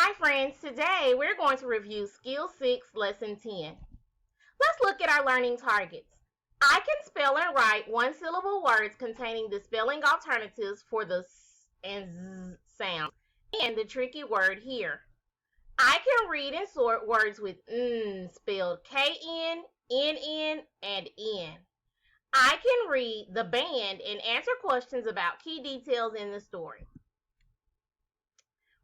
Hi friends, today we're going to review Skill 6, Lesson 10. Let's look at our learning targets. I can spell and write one-syllable words containing the spelling alternatives for the S and Z sounds and the tricky word here. I can read and sort words with N spelled K-N, N-N, and N. I can read the band and answer questions about key details in the story.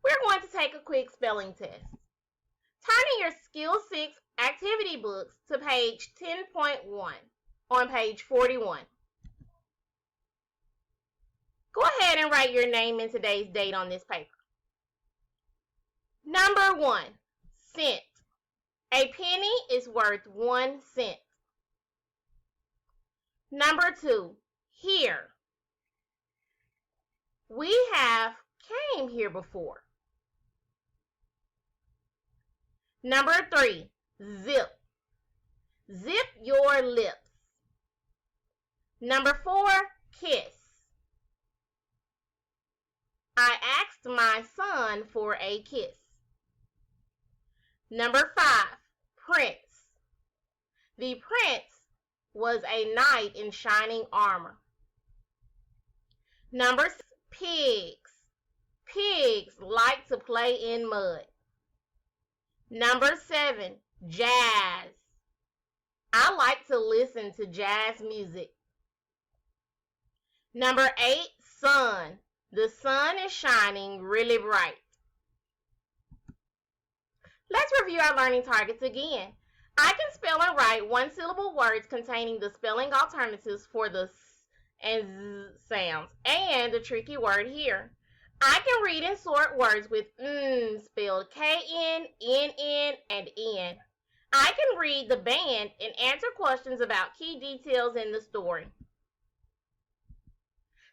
We're going to take a quick spelling test. Turn in your Skill 6 activity books to page 10.1 on page 41. Go ahead and write your name and today's date on this paper. Number 1, cent. A penny is worth 1 cent. Number 2, here. We have came here before. Number 3, zip. Zip your lips. Number 4, kiss. I asked my son for a kiss. Number 5, prince. The prince was a knight in shining armor. Number 6, pigs. Pigs like to play in mud. Number 7, jazz. I like to listen to jazz music. Number 8, sun. The sun is shining really bright. Let's review our learning targets again. I can spell and write one-syllable words containing the spelling alternatives for the S and Z sounds and the tricky word here. I can read and sort words with N spelled K-N, N-N, and N. I can read the band and answer questions about key details in the story.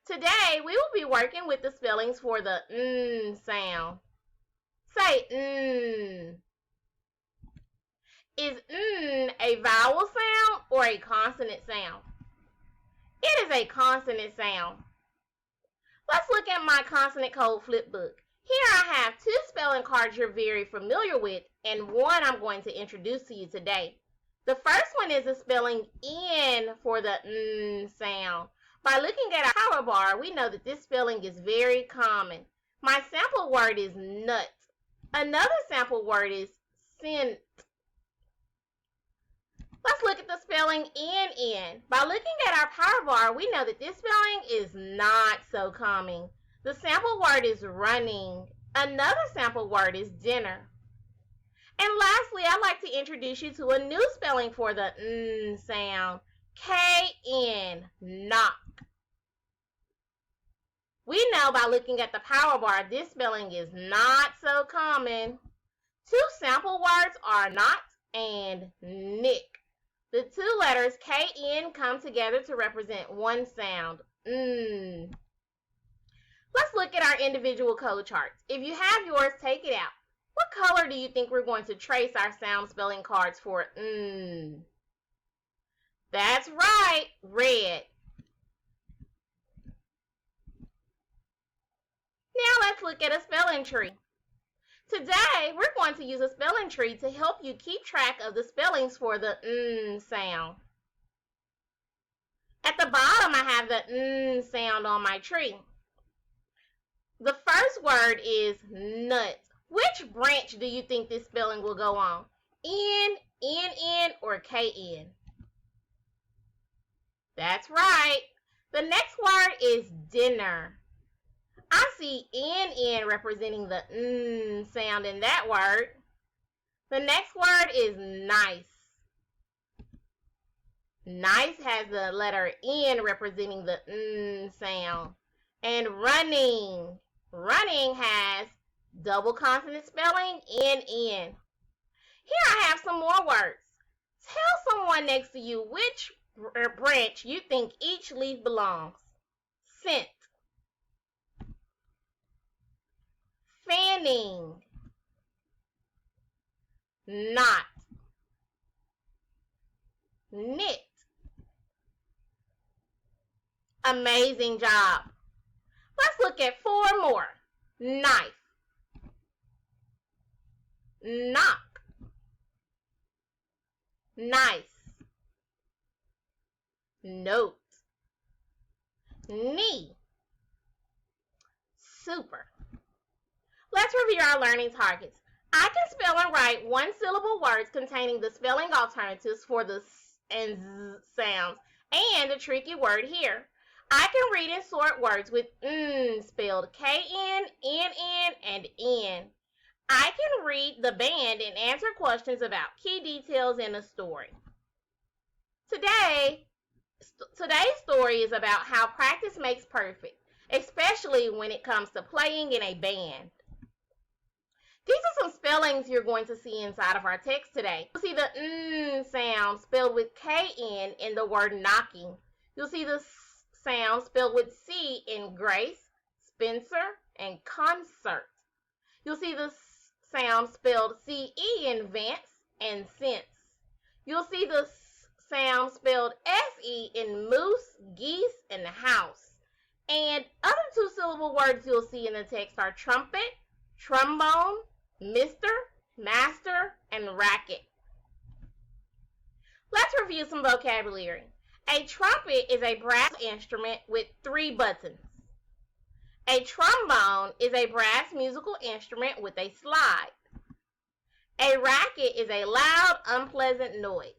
Today, we will be working with the spellings for the N sound. Say N. Is N a vowel sound or a consonant sound? It is a consonant sound. Let's look at my consonant code flip book. Here I have 2 spelling cards you're very familiar with and one I'm going to introduce to you today. The first one is the spelling N for the N sound. By looking at our power bar, we know that this spelling is very common. My sample word is nut. Another sample word is scent. Let's look at the spelling N-N. By looking at our power bar, we know that this spelling is not so common. The sample word is running. Another sample word is dinner. And lastly, I'd like to introduce you to a new spelling for the N sound. K-N, knock. We know by looking at the power bar, this spelling is not so common. 2 sample words are not and nick. The 2 letters K-N come together to represent one sound, N. Let's look at our individual code charts. If you have yours, take it out. What color do you think we're going to trace our sound spelling cards for N? That's right, red. Now let's look at a spelling tree. Today, we're going to use a spelling tree to help you keep track of the spellings for the N sound. At the bottom, I have the N sound on my tree. The first word is nut. Which branch do you think this spelling will go on? N, N-N, or K-N? That's right. The next word is dinner. I see N-N representing the N sound in that word. The next word is nice. Nice has the letter N representing the N sound. And running. Running has double consonant spelling, N-N. Here I have some more words. Tell someone next to you which branch you think each leaf belongs. Scent. Fanning. Knot. Knit. Amazing job. Let's look at 4 more. Knife. knock, nice, note, knee, super. Let's review our learning targets. I can spell and write one-syllable words containing the spelling alternatives for the s and z sounds and the tricky word here. I can read and sort words with n spelled K-N, N-N, and N. I can read the band and answer questions about key details in a story. Today's story is about how practice makes perfect, especially when it comes to playing in a band. These are some spellings you're going to see inside of our text today. You'll see the n sound spelled with K-N in the word knocking. You'll see the s sound spelled with C in Grace, Spencer, and concert. You'll see the s sound spelled C-E in Vance and sense. You'll see the s sound spelled S-E in moose, geese, and house. And other two-syllable words you'll see in the text are trumpet, trombone, mister, master, and racket. Let's review some vocabulary. A trumpet is a brass instrument with 3 buttons. A trombone is a brass musical instrument with a slide. A racket is a loud, unpleasant noise.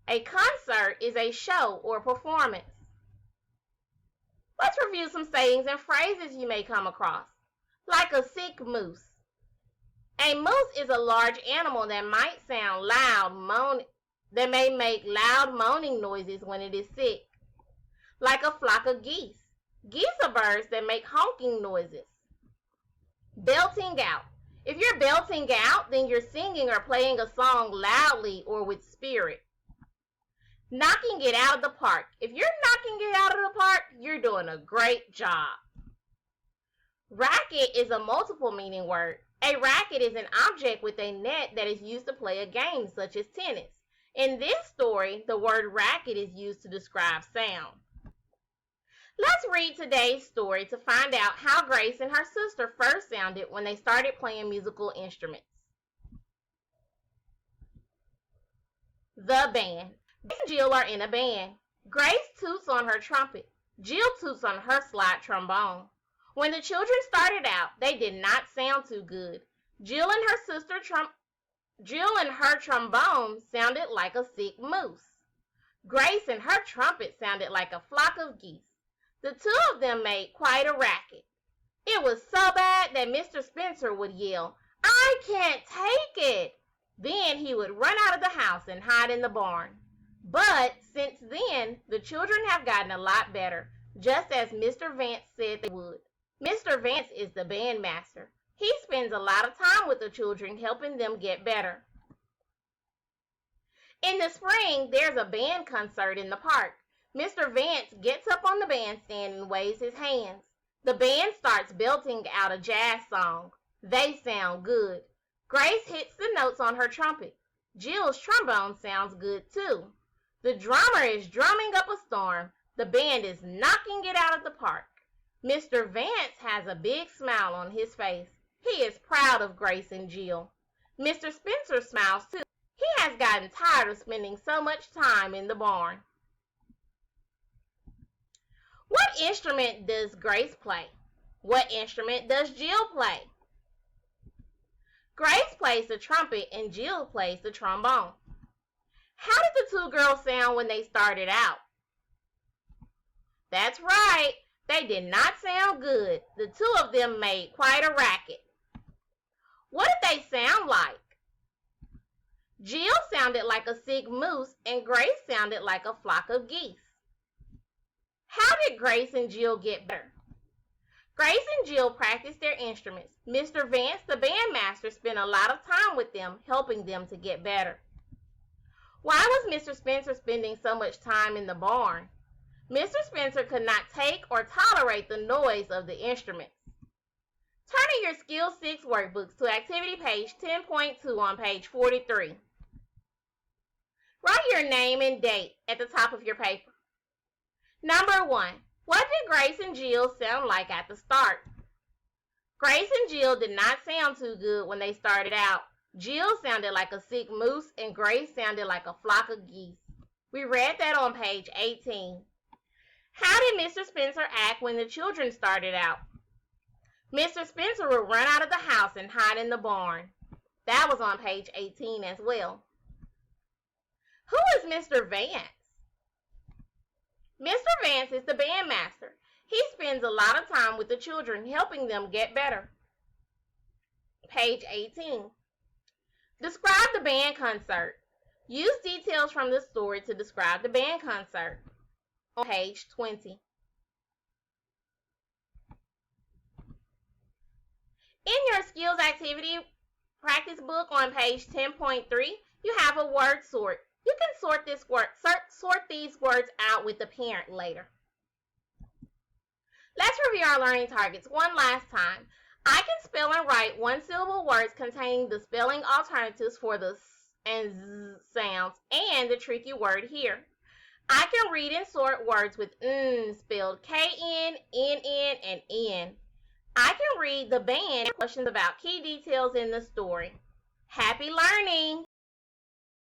A concert is a show or performance. Let's review some sayings and phrases you may come across. Like a sick moose. A moose is a large animal that might sound loud, that may make loud moaning noises when it is sick. Like a flock of geese. Geese are birds that make honking noises. Belting out. If you're belting out, then you're singing or playing a song loudly or with spirit. Knocking it out of the park. If you're knocking it out of the park, you're doing a great job. Racket is a multiple meaning word. A racket is an object with a net that is used to play a game such as tennis. In this story, the word racket is used to describe sound. Let's read today's story to find out how Grace and her sister first sounded when they started playing musical instruments. The band. Grace and Jill are in a band. Grace toots on her trumpet. Jill toots on her slide trombone. When the children started out, they did not sound too good. Jill and her trombone sounded like a sick moose. Grace and her trumpet sounded like a flock of geese. The two of them made quite a racket. It was so bad that Mr. Spencer would yell, "I can't take it!" Then he would run out of the house and hide in the barn. But since then, the children have gotten a lot better, just as Mr. Vance said they would. Mr. Vance is the bandmaster. He spends a lot of time with the children, helping them get better. In the spring, there's a band concert in the park. Mr. Vance gets up on the bandstand and waves his hands. The band starts belting out a jazz song. They sound good. Grace hits the notes on her trumpet. Jill's trombone sounds good too. The drummer is drumming up a storm. The band is knocking it out of the park. Mr. Vance has a big smile on his face. He is proud of Grace and Jill. Mr. Spencer smiles too. He has gotten tired of spending so much time in the barn. What instrument does Grace play? What instrument does Jill play? Grace plays the trumpet and Jill plays the trombone. How did the two girls sound when they started out? That's right. They did not sound good. The two of them made quite a racket. What did they sound like? Jill sounded like a sick moose and Grace sounded like a flock of geese. How did Grace and Jill get better? Grace and Jill practiced their instruments. Mr. Vance, the bandmaster, spent a lot of time with them, helping them to get better. Why was Mr. Spencer spending so much time in the barn? Mr. Spencer could not take or tolerate the noise of the instruments. Turn in your Skill 6 workbooks to activity page 10.2 on page 43. Write your name and date at the top of your paper. Number 1. What did Grace and Jill sound like at the start? Grace and Jill did not sound too good when they started out. Jill sounded like a sick moose and Grace sounded like a flock of geese. We read that on page 18. How did Mr. Spencer act when the children started out? Mr. Spencer would run out of the house and hide in the barn. That was on page 18 as well. Who is Mr. Vance? Mr. Vance is the bandmaster. He spends a lot of time with the children, helping them get better. Page 18. Describe the band concert. Use details from the story to describe the band concert. On page 20. In your skills activity practice book on page 10.3, you have a word sort. You can sort these words out with the parent later. Let's review our learning targets one last time. I can spell and write one-syllable words containing the spelling alternatives for the s and z sounds and the tricky word here. I can read and sort words with n spelled K-N, N-N, and N. I can read the band and questions about key details in the story. Happy learning!